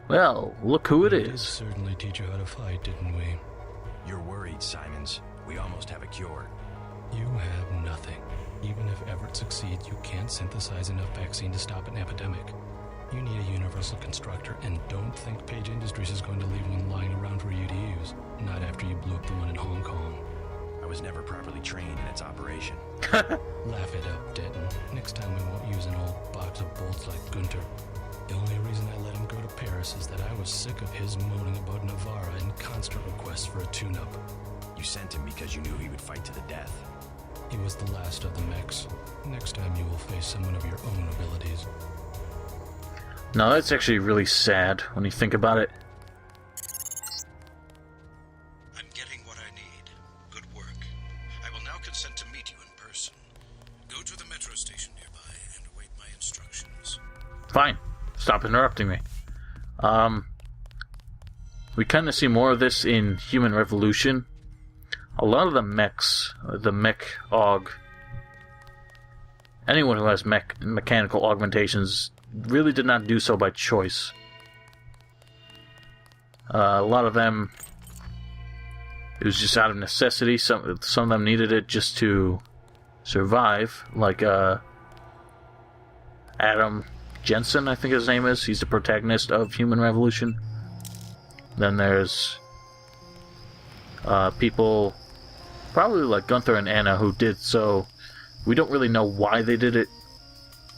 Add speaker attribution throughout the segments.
Speaker 1: Well, look who it
Speaker 2: We did
Speaker 1: is.
Speaker 2: certainly teach you how to fight, didn't we?
Speaker 3: You're worried, Simons. We almost have a cure.
Speaker 2: You have nothing. Even if Everett succeeds, you can't synthesize enough vaccine to stop an epidemic. You need a universal constructor, and don't think Page Industries is going to leave one lying around for you to use. Not after you blew up the one in Hong Kong.
Speaker 3: I was never properly trained in its operation.
Speaker 2: Laugh it up, Denton. Next time we won't use an old box of bolts like Gunter. The only reason I let him go to Paris is that I was sick of his moaning about Navarra and constant requests for a tune-up.
Speaker 3: You sent him because you knew he would fight to the death.
Speaker 2: He was the last of the mechs. Next time you will face someone of your own abilities.
Speaker 1: No, that's actually really sad when you think about it.
Speaker 4: I'm getting what I need. Good work. I will now consent to meet you in person. Go to the metro station nearby and await my instructions.
Speaker 1: Fine. Stop interrupting me. We kind of see more of this in Human Revolution. A lot of the mechs, the mech aug, anyone who has mechanical augmentations really did not do so by choice. A lot of them, it was just out of necessity. Some of them needed it just to survive, like Adam Jensen, I think his name is. He's the protagonist of Human Revolution. Then there's people, probably like Gunther and Anna, who did so. We don't really know why they did it,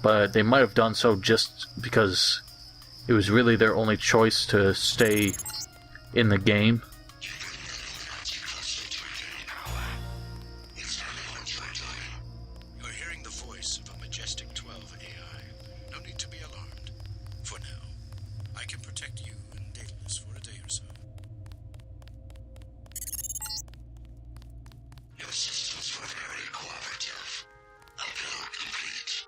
Speaker 1: but they might have done so just because it was really their only choice to stay in the game.
Speaker 4: You're hearing the voice of a Majestic 12 AI. No need to be alarmed. For now, I can protect you and Daedalus for a day or so.
Speaker 5: Your systems were very cooperative. Upload complete.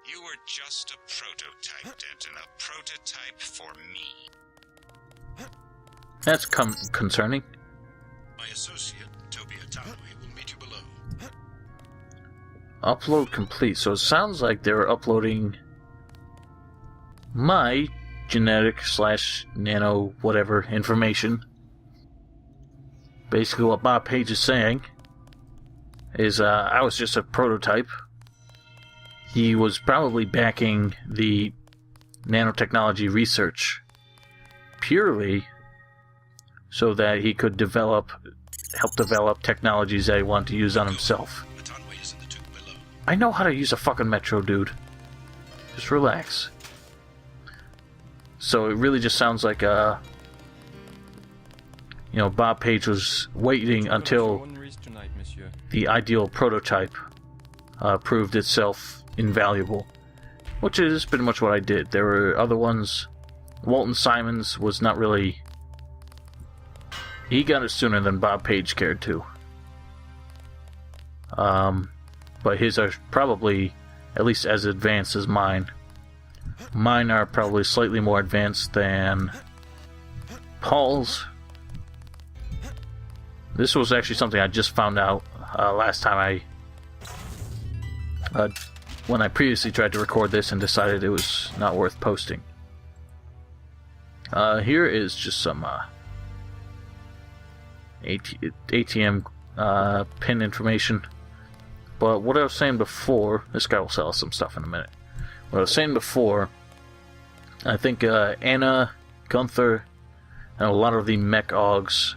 Speaker 4: You were just a prototype, Denton. A prototype for me.
Speaker 1: That's concerning.
Speaker 4: My associate, Toby Atawi, will meet you below.
Speaker 1: Upload complete. So it sounds like they were uploading my genetic / nano whatever information. Basically what Bob Page is saying is I was just a prototype. He was probably backing the nanotechnology research purely so that he could help develop technologies that he wanted to use on himself.
Speaker 4: Atanwi is in the tube below.
Speaker 1: I know how to use a fucking metro, dude. Just relax. So it really just sounds like, Bob Page was waiting until the ideal prototype proved itself invaluable. Which is pretty much what I did. There were other ones. Walton Simons was not really... He got it sooner than Bob Page cared to. But his are probably at least as advanced as mine. Mine are probably slightly more advanced than Paul's. This was actually something I just found out last time when I previously tried to record this and decided it was not worth posting. Here is just some ATM pin information. But what I was saying before, this guy will sell us some stuff in a minute. What I was saying before, I think Anna, Gunther, and a lot of the mech augs,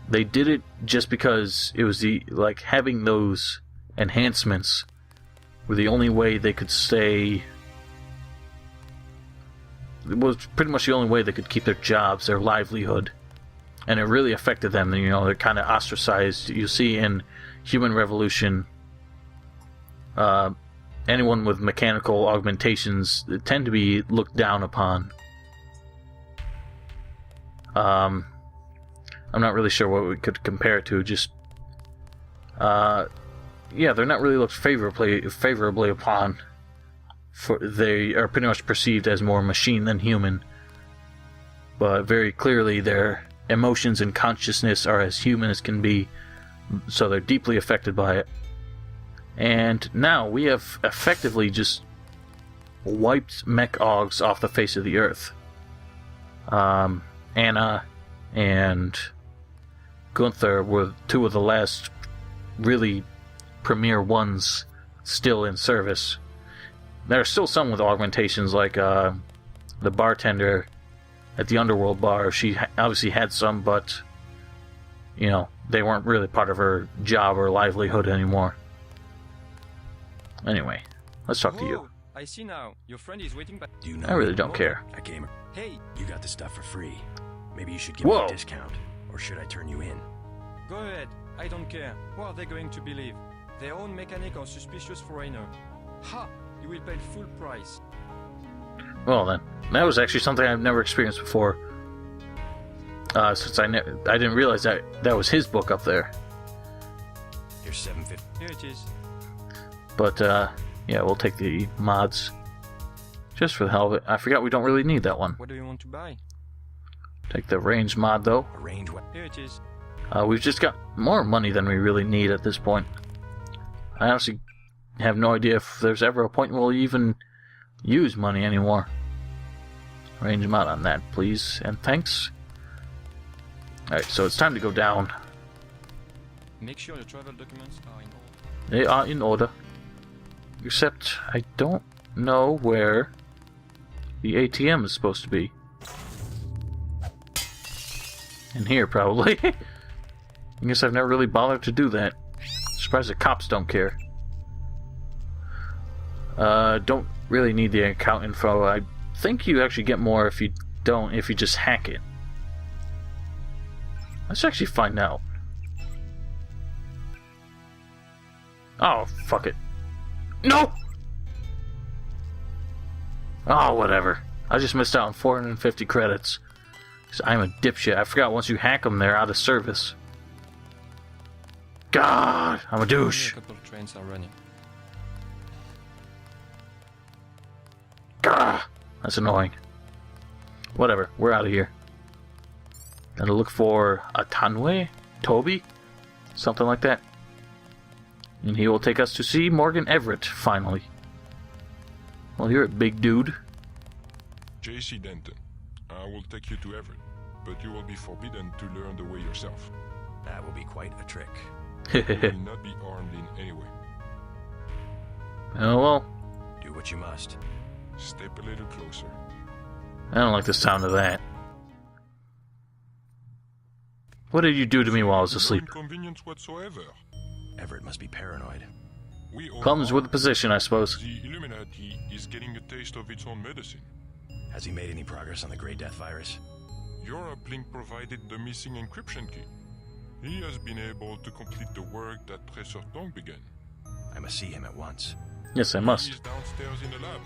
Speaker 1: they did it just because it was having those enhancements were the only way they could stay. It was pretty much the only way they could keep their jobs, their livelihood. And it really affected them. They're kind of ostracized. You see in Human Revolution, anyone with mechanical augmentations tend to be looked down upon. I'm not really sure what we could compare it to. Just, they're not really looked favorably upon. They are pretty much perceived as more machine than human. But very clearly, their emotions and consciousness are as human as can be, so they're deeply affected by it. And now we have effectively just wiped mech augs off the face of the earth. Anna and Gunther were two of the last really premier ones still in service. There are still some with augmentations, like the bartender at the Underworld bar. She obviously had some, but you know, they weren't really part of her job or livelihood anymore. Anyway, let's talk to you.
Speaker 6: I see now. Your friend is waiting, but
Speaker 3: Do you know
Speaker 1: I really
Speaker 3: me?
Speaker 1: don't care.
Speaker 3: I came.
Speaker 6: hey,
Speaker 3: You got the stuff for free. Maybe you should give me
Speaker 1: Whoa.
Speaker 3: a discount. Or should I turn you in?
Speaker 6: go ahead. I don't care. What are they going to believe? Their own mechanic or suspicious foreigner? Ha! You will pay full price.
Speaker 1: Well then, that was actually something I've never experienced before. Since I didn't realize that was his book up there.
Speaker 3: Here's $7.50.
Speaker 6: Here it is.
Speaker 1: But yeah, we'll take the mods just for the hell of it. I forgot we don't really need that one.
Speaker 6: What do you want to buy?
Speaker 1: Take the range mod though.
Speaker 3: A range
Speaker 6: Here it is.
Speaker 1: We've just got more money than we really need at this point. I honestly have no idea if there's ever a point where we'll even use money anymore. Range mod on that, please, and thanks. Alright, so it's time to go down.
Speaker 6: Make sure your travel documents are in order.
Speaker 1: They are in order. Except I don't know where the ATM is supposed to be. In here, probably. I guess I've never really bothered to do that. Surprised the cops don't care. Don't really need the account info. I think you actually get more if you just hack it. Let's actually find out. Oh, fuck it. No! Oh, whatever. I just missed out on 450 credits. 'Cause I'm a dipshit. I forgot once you hack them, they're out of service. God, I'm a
Speaker 6: Only
Speaker 1: douche.
Speaker 6: a couple of trains are running.
Speaker 1: Gah, that's annoying. Whatever, we're out of here. Gotta look for Atanwe? Toby? Something like that. And he will take us to see Morgan Everett, finally. Well, you're a big dude.
Speaker 7: J.C. Denton, I will take you to Everett, but you will be forbidden to learn the way yourself.
Speaker 3: That will be quite a trick.
Speaker 7: You will not be armed in any way.
Speaker 1: Oh well,
Speaker 3: Do what you must.
Speaker 7: Step a little closer.
Speaker 1: I don't like the sound of that. What did you do to me while I was
Speaker 7: No
Speaker 1: asleep?
Speaker 7: inconvenience whatsoever.
Speaker 3: Everett must be paranoid.
Speaker 7: We all
Speaker 1: Comes
Speaker 7: are.
Speaker 1: with the position, I suppose.
Speaker 7: The Illuminati is getting a taste of its own medicine.
Speaker 3: Has he made any progress on the Grey Death virus?
Speaker 7: Your uplink provided the missing encryption key. He has been able to complete the work that Professor Tong began.
Speaker 3: I must see him at once.
Speaker 1: Yes, I
Speaker 7: He
Speaker 1: must.
Speaker 7: is downstairs in the lab.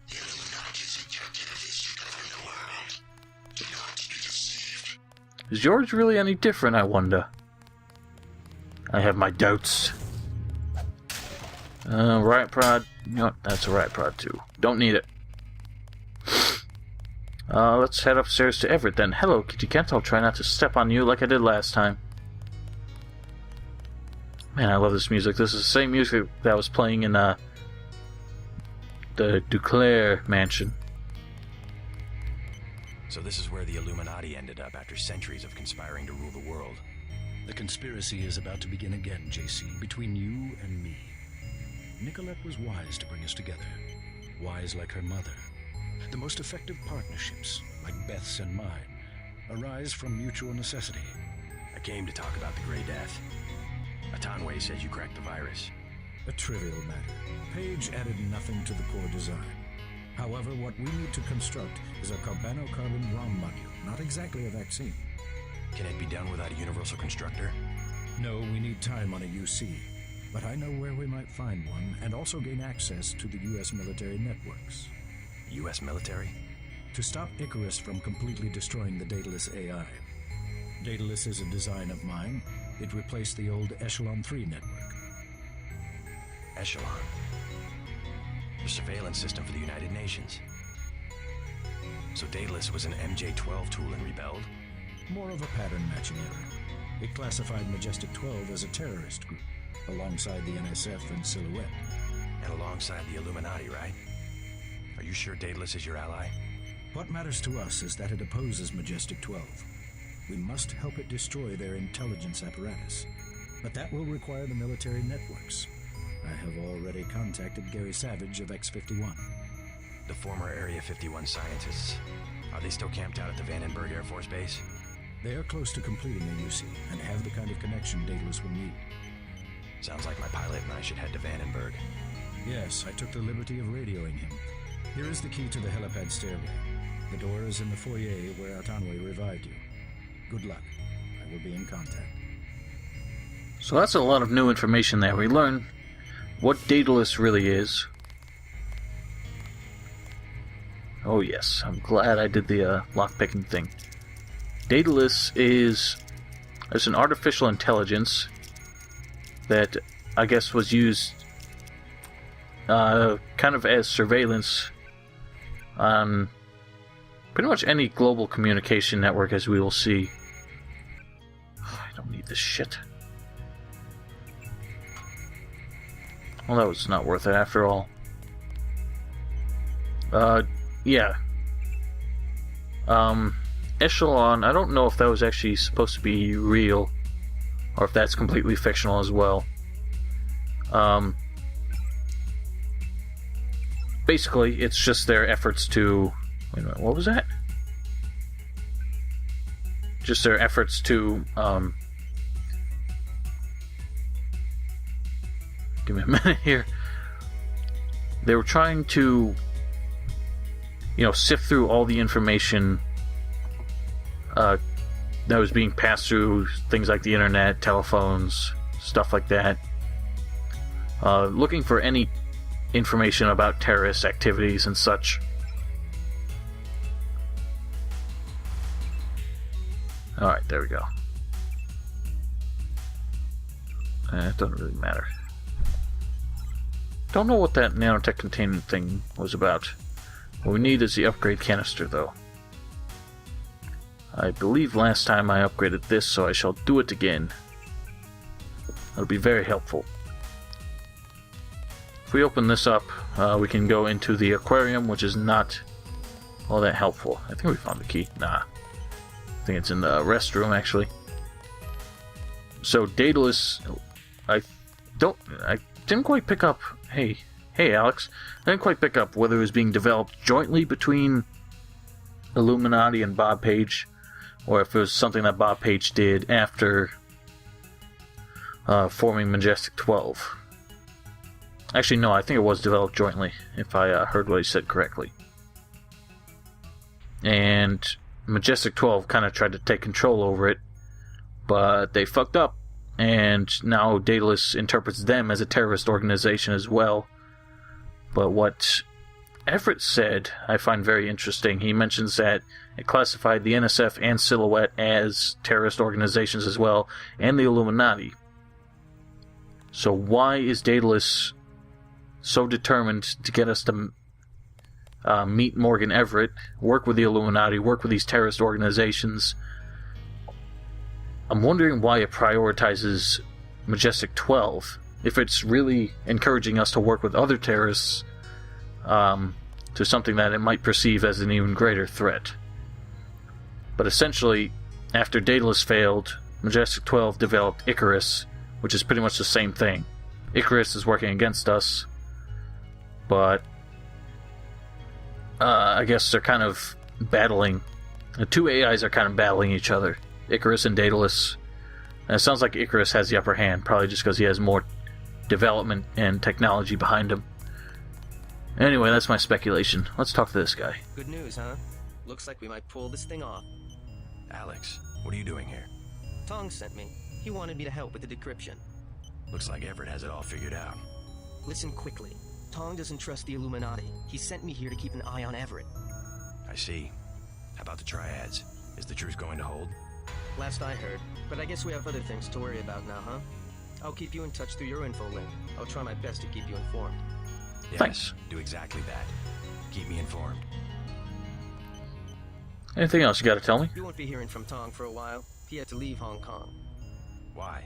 Speaker 5: The Illuminati's objective is to govern the world. Do not be deceived.
Speaker 1: Is yours really any different, I wonder? I have my doubts. Riot Prod. You know what? That's a Riot Prod too. Don't need it. Let's head upstairs to Everett then. Hello, Kitty Cat. I'll try not to step on you like I did last time. Man, I love this music. This is the same music that was playing in the Duclair mansion.
Speaker 3: So this is where the Illuminati ended up after centuries of conspiring to rule the world.
Speaker 2: The conspiracy is about to begin again, JC, between you and me. Nicolette was wise to bring us together. Wise like her mother. The most effective partnerships, like Beth's and mine, arise from mutual necessity.
Speaker 3: I came to talk about the Grey Death. Atanwe says you cracked the virus.
Speaker 8: A trivial matter. Page added nothing to the core design. However, what we need to construct is a carbon ROM module, not exactly a vaccine.
Speaker 3: Can it be done without a universal constructor?
Speaker 8: No, we need time on a UC. But I know where we might find one, and also gain access to the U.S. military networks.
Speaker 3: U.S. military?
Speaker 8: To stop Icarus from completely destroying the Daedalus AI. Daedalus is a design of mine. It replaced the old Echelon 3 network.
Speaker 3: Echelon. The surveillance system for the United Nations. So Daedalus was an MJ-12 tool and rebelled?
Speaker 8: More of a pattern matching error. It classified Majestic 12 as a terrorist group. alongside the NSF and Silhouette.
Speaker 3: And alongside the Illuminati, right? Are you sure Daedalus is your ally?
Speaker 8: What matters to us is that it opposes Majestic 12. We must help it destroy their intelligence apparatus. But that will require the military networks. I have already contacted Gary Savage of X-51.
Speaker 3: The former Area 51 scientists. Are they still camped out at the Vandenberg Air Force Base?
Speaker 8: They are close to completing a UC and have the kind of connection Daedalus will need.
Speaker 3: Sounds like my pilot and I should head to Vandenberg.
Speaker 8: Yes, I took the liberty of radioing him. Here is the key to the helipad stairway. The door is in the foyer where Atanwe revived you. Good luck. I will be in contact.
Speaker 1: So that's a lot of new information there. We learn what Daedalus really is. Oh yes, I'm glad I did the lockpicking thing. Daedalus is an artificial intelligence that I guess was used kind of as surveillance on pretty much any global communication network, as we will see. I don't need this shit. Well, that was not worth it after all. Yeah. Echelon, I don't know if that was actually supposed to be real, or if that's completely fictional as well. Basically, it's just their efforts to... Wait a minute, what was that? Just their efforts to, give me a minute here. They were trying to, sift through all the information that was being passed through things like the internet, telephones, stuff like that. Looking for any information about terrorist activities and such. Alright, there we go. It doesn't really matter. Don't know what that nanotech containment thing was about. What we need is the upgrade canister, though. I believe last time I upgraded this, so I shall do it again. That'll be very helpful. If we open this up, we can go into the aquarium, which is not all that helpful. I think we found the key. Nah. I think it's in the restroom, actually. So, Daedalus... I didn't quite pick up... Hey, Alex. I didn't quite pick up whether it was being developed jointly between Illuminati and Bob Page, or if it was something that Bob Page did after forming Majestic 12. Actually, no, I think it was developed jointly, if I heard what he said correctly. And Majestic 12 kind of tried to take control over it, but they fucked up, and now Daedalus interprets them as a terrorist organization as well. But what Everett said, I find very interesting. He mentions that it classified the NSF and Silhouette as terrorist organizations as well, and the Illuminati. So why is Daedalus so determined to get us to meet Morgan Everett, work with the Illuminati, work with these terrorist organizations? I'm wondering why it prioritizes Majestic 12, if it's really encouraging us to work with other terrorists to something that it might perceive as an even greater threat. But essentially, after Daedalus failed, Majestic 12 developed Icarus, which is pretty much the same thing. Icarus is working against us, but I guess they're kind of battling. The two AIs are kind of battling each other, Icarus and Daedalus. And it sounds like Icarus has the upper hand, probably just because he has more development and technology behind him. Anyway, that's my speculation. Let's talk to this guy.
Speaker 9: Good news, huh? Looks like we might pull this thing off.
Speaker 3: Alex, what are you doing here?
Speaker 9: Tong sent me. He wanted me to help with the decryption.
Speaker 3: Looks like Everett has it all figured out.
Speaker 9: Listen quickly. Tong doesn't trust the Illuminati. He sent me here to keep an eye on Everett.
Speaker 3: I see. How about the triads? Is the truce going to hold?
Speaker 9: Last I heard. But I guess we have other things to worry about now, huh? I'll keep you in touch through your info link. I'll try my best to keep you informed.
Speaker 3: Yes,
Speaker 1: Thanks.
Speaker 3: Do exactly that. Keep me informed.
Speaker 1: Anything else you gotta tell me?
Speaker 9: You won't be hearing from Tong for a while. He had to leave Hong Kong.
Speaker 3: Why?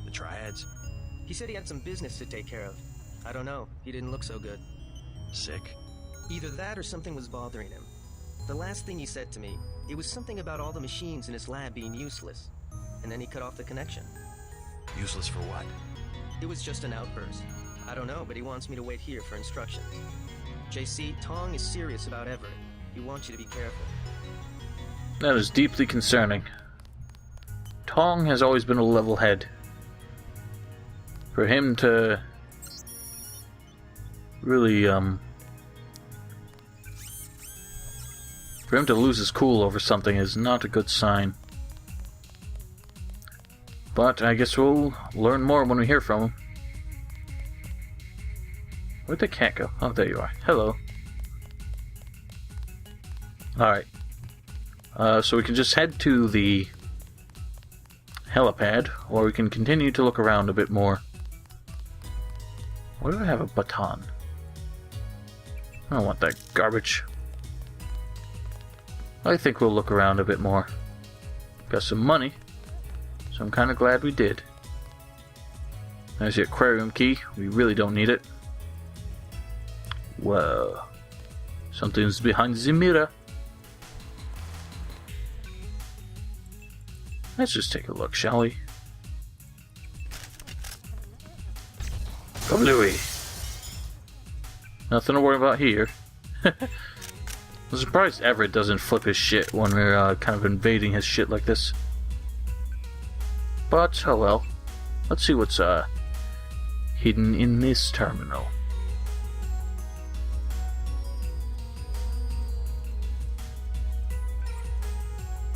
Speaker 3: The triads?
Speaker 9: He said he had some business to take care of. I don't know. He didn't look so good.
Speaker 3: Sick?
Speaker 9: Either that or something was bothering him. The last thing he said to me, it was something about all the machines in his lab being useless. And then he cut off the connection.
Speaker 3: Useless for what?
Speaker 9: It was just an outburst. I don't know, but he wants me to wait here for instructions. JC, Tong is serious about Everett. He wants you to be careful.
Speaker 1: That is deeply concerning. Tong has always been a level head. For him to really, for him to lose his cool over something is not a good sign. But I guess we'll learn more when we hear from him. Where'd the cat go? Oh, there you are. Hello. Alright. So we can just head to the helipad, or we can continue to look around a bit more. Why do I have a baton? I don't want that garbage. I think we'll look around a bit more. Got some money, so I'm kind of glad we did. There's the aquarium key. We really don't need it. Whoa. Something's behind the mirror. Let's just take a look, shall we? Go Louie! Nothing to worry about here. I'm surprised Everett doesn't flip his shit when we're kind of invading his shit like this. But, oh well. Let's see what's hidden in this terminal.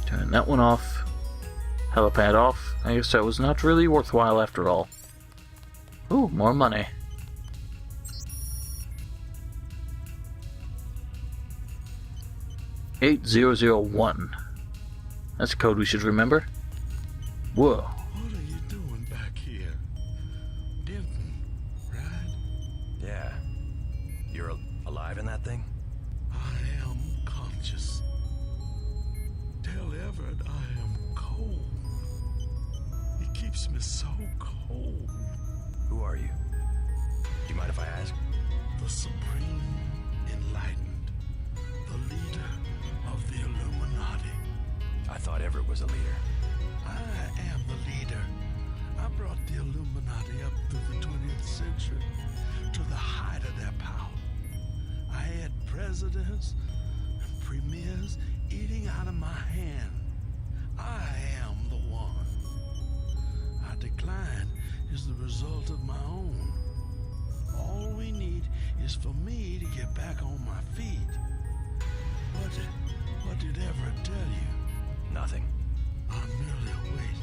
Speaker 1: Turn that one off. Helipad off. I guess that was not really worthwhile after all. Ooh, more money. $8001. That's a code we should remember. Whoa.
Speaker 5: What are you doing back here? Denton, right?
Speaker 3: Yeah. You're alive in that thing?
Speaker 5: I am conscious. Tell Everett I am cold. He keeps me so cold.
Speaker 3: Who are you? Do you mind if I ask?
Speaker 5: The Supreme Enlightened. The leader of the Illuminati.
Speaker 3: I thought Everett was a leader.
Speaker 5: I am the leader. I brought the Illuminati up through the 20th century to the height of their power. I had presidents and premiers eating out of my hand. I am the one. Our decline is the result of my own. All we need is for me to get back on my feet. What did Everett tell you?
Speaker 3: Nothing.
Speaker 5: I merely await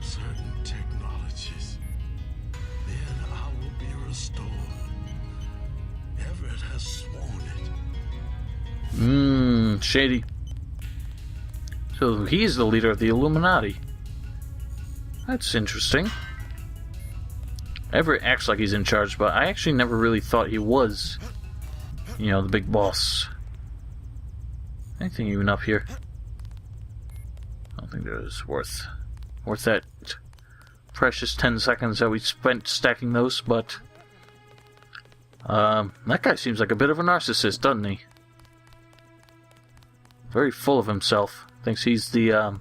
Speaker 5: certain technologies. Then I will be restored. Everett has sworn it.
Speaker 1: Shady. So he's the leader of the Illuminati. That's interesting. Everett acts like he's in charge, but I actually never really thought he was, you know, the big boss. Anything even up here? I don't think there's worth that precious 10 seconds that we spent stacking those, but that guy seems like a bit of a narcissist, doesn't he? Very full of himself. Thinks he's the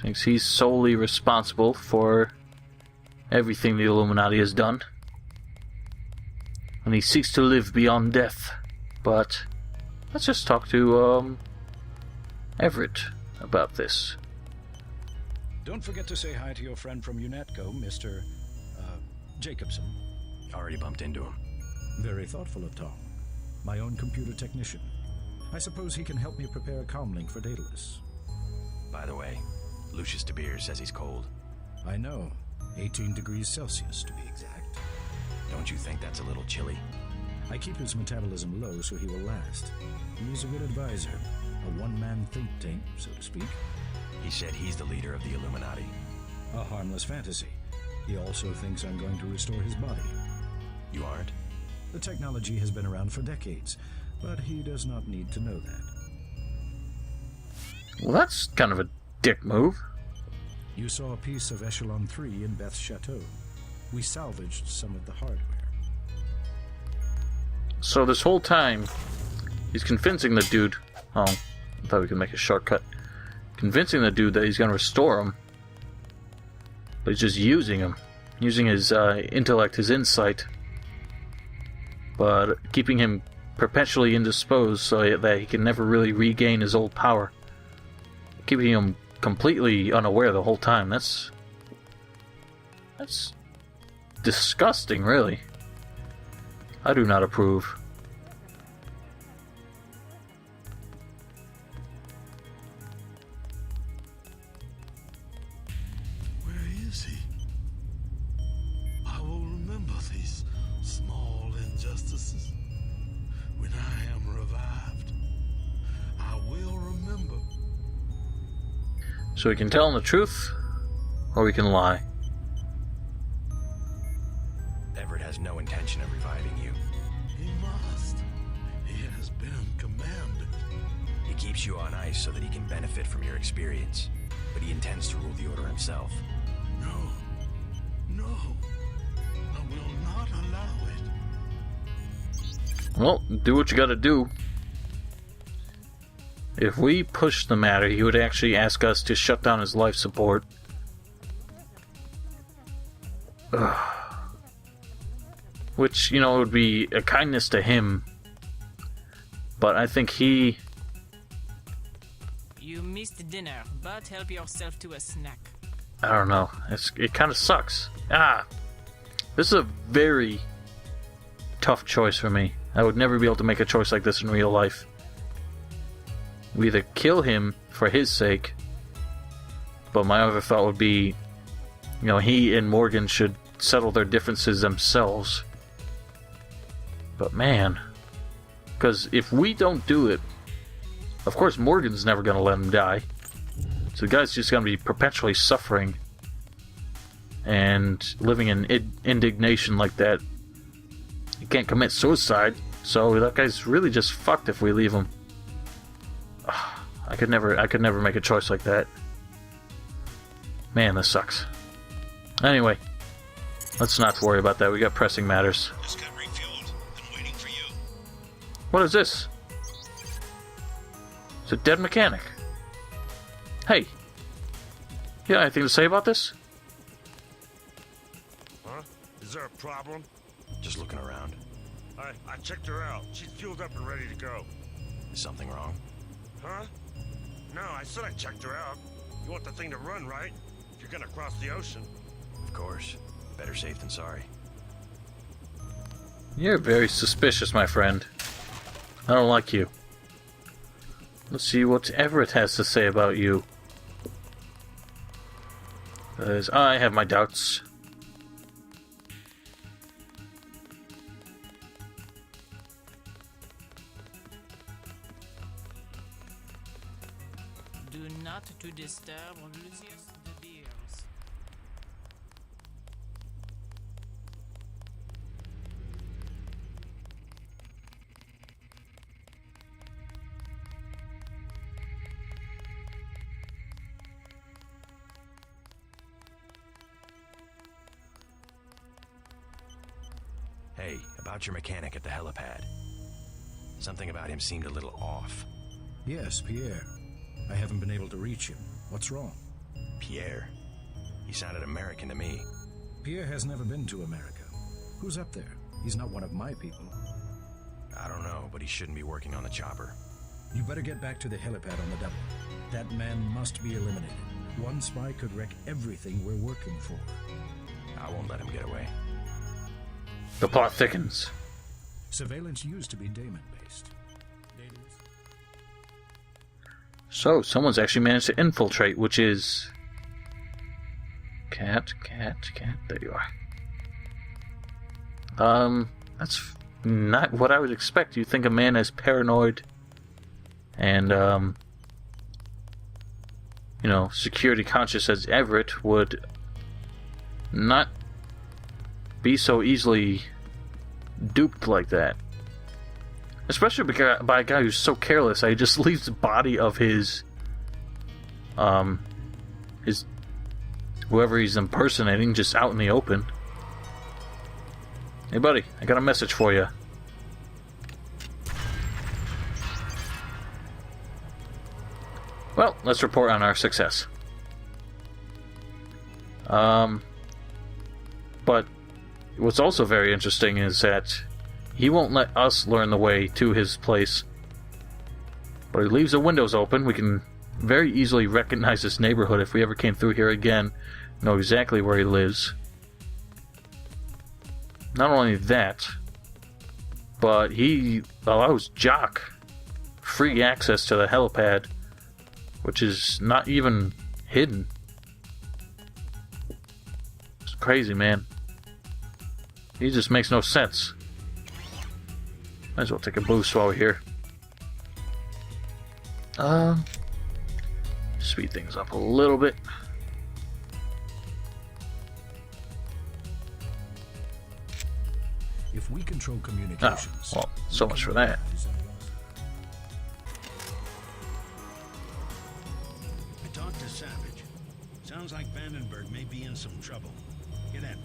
Speaker 1: thinks he's solely responsible for everything the Illuminati has done. And he seeks to live beyond death. But let's just talk to Everett about this.
Speaker 8: Don't forget to say hi to your friend from UNATCO, Mr. Jacobson.
Speaker 3: Already bumped into him.
Speaker 8: Very thoughtful of Tom. My own computer technician. I suppose he can help me prepare a comlink for Daedalus.
Speaker 3: By the way, Lucius De Beers says he's cold.
Speaker 8: I know. 18 degrees Celsius, to be exact.
Speaker 3: Don't you think that's a little chilly?
Speaker 8: I keep his metabolism low so he will last. He's a good advisor. A one-man think tank, so to speak.
Speaker 3: He said he's the leader of the Illuminati.
Speaker 8: A harmless fantasy. He also thinks I'm going to restore his body.
Speaker 3: You aren't?
Speaker 8: The technology has been around for decades, but he does not need to know that.
Speaker 1: Well, that's kind of a dick move.
Speaker 8: You saw a piece of Echelon 3 in Beth's chateau. We salvaged some of the hardware.
Speaker 1: So this whole time, he's convincing the dude... Oh, I thought we could make a shortcut. Convincing the dude that he's going to restore him. But he's just using him. Using his intellect, his insight. But keeping him perpetually indisposed so that he can never really regain his old power. Keeping him completely unaware the whole time. That's disgusting, really. I do not approve.
Speaker 5: Where is he? I will remember these small injustices. When I am revived, I will remember.
Speaker 1: So we can tell him the truth, or we can lie.
Speaker 3: Everett has no intention of reviving you.
Speaker 5: He must. He has been commanded.
Speaker 3: He keeps you on ice so that he can benefit from your experience. But he intends to rule the Order himself.
Speaker 5: No. I will not allow it.
Speaker 1: Well, do what you gotta do. If we push the matter, he would actually ask us to shut down his life support. Ugh. Which, you know, would be a kindness to him. But I think he...
Speaker 10: You missed dinner, but help yourself to a snack.
Speaker 1: I don't know. It kind of sucks. This is a very tough choice for me. I would never be able to make a choice like this in real life. We either kill him for his sake, but my other thought would be, you know, he and Morgan should settle their differences themselves. But man, because if we don't do it, of course Morgan's never going to let him die. So the guy's just going to be perpetually suffering and living in indignation like that. He can't commit suicide, so that guy's really just fucked if we leave him. I could never make a choice like that. Man, this sucks. Anyway, let's not worry about that. We got pressing matters.
Speaker 4: Just got refueled. Been waiting for you.
Speaker 1: What is this? It's a dead mechanic. Hey, you got anything to say about this?
Speaker 11: Huh? Is there a problem?
Speaker 3: Just looking around.
Speaker 11: I checked her out. She's fueled up and ready to go.
Speaker 3: Is something wrong?
Speaker 11: Huh? No, I said I checked her out. You want the thing to run, right? If you're gonna cross the ocean.
Speaker 3: Of course. Better safe than sorry.
Speaker 1: You're very suspicious, my friend. I don't like you. Let's see what Everett has to say about you. Because I have my doubts.
Speaker 10: Do not to disturb Lucius de Beers.
Speaker 3: Hey, about your mechanic at the helipad. Something about him seemed a little off.
Speaker 8: Yes, Pierre. I haven't been able to reach him. What's wrong?
Speaker 3: Pierre. He sounded American to me.
Speaker 8: Pierre has never been to America. Who's up there? He's not one of my people.
Speaker 3: I don't know, but he shouldn't be working on the chopper.
Speaker 8: You better get back to the helipad on the double. That man must be eliminated. One spy could wreck everything we're working for.
Speaker 3: I won't let him get away.
Speaker 1: The plot thickens.
Speaker 8: Surveillance used to be Damon-based.
Speaker 1: So, someone's actually managed to infiltrate, which is... Cat. There you are. That's not what I would expect. You'd think a man as paranoid and, you know, security conscious as Everett would not be so easily duped like that. Especially by a guy who's so careless that he just leaves the body of his whoever he's impersonating just out in the open. Hey buddy, I got a message for you. Well, let's report on our success. But what's also very interesting is that he won't let us learn the way to his place. But he leaves the windows open. We can very easily recognize this neighborhood if we ever came through here again. Know exactly where he lives. Not only that, but he allows Jock free access to the helipad, which is not even hidden. It's crazy, man. He just makes no sense. Might as well take a boost while we're here. Speed things up a little bit.
Speaker 8: If we control communications...
Speaker 1: Oh, well, so much for that.
Speaker 8: I talked to Savage. Sounds like Vandenberg may be in some trouble. Get in.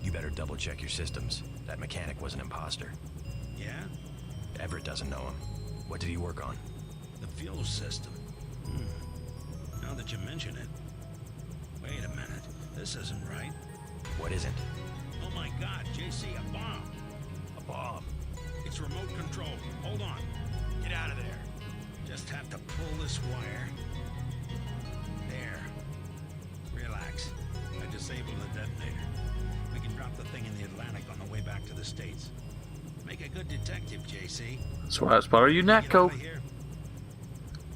Speaker 3: You better double check your systems. That mechanic was an imposter.
Speaker 8: Yeah?
Speaker 3: Everett doesn't know him. What did he work on?
Speaker 8: The fuel system. Now that you mention it. Wait a minute. This isn't right.
Speaker 3: What isn't?
Speaker 8: Oh my god, JC, a bomb.
Speaker 3: A bomb?
Speaker 8: It's remote control. Hold on.
Speaker 3: Get out of there.
Speaker 8: Just have to pull this wire. There. Relax. I disabled the detonator. We can drop the thing in the Atlantic on the way back to the States. Make a good detective, JC.
Speaker 1: That's why I was part of UNATCO.
Speaker 8: Get out of here.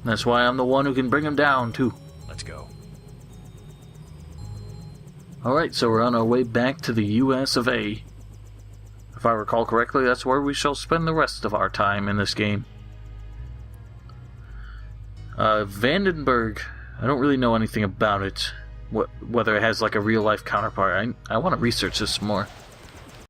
Speaker 1: That's why I'm the one who can bring him down, too.
Speaker 3: Let's go.
Speaker 1: Alright, so we're on our way back to the US of A. If I recall correctly, that's where we shall spend the rest of our time in this game. Vandenberg, I don't really know anything about it. Whether it has like a real-life counterpart. I want to research this more.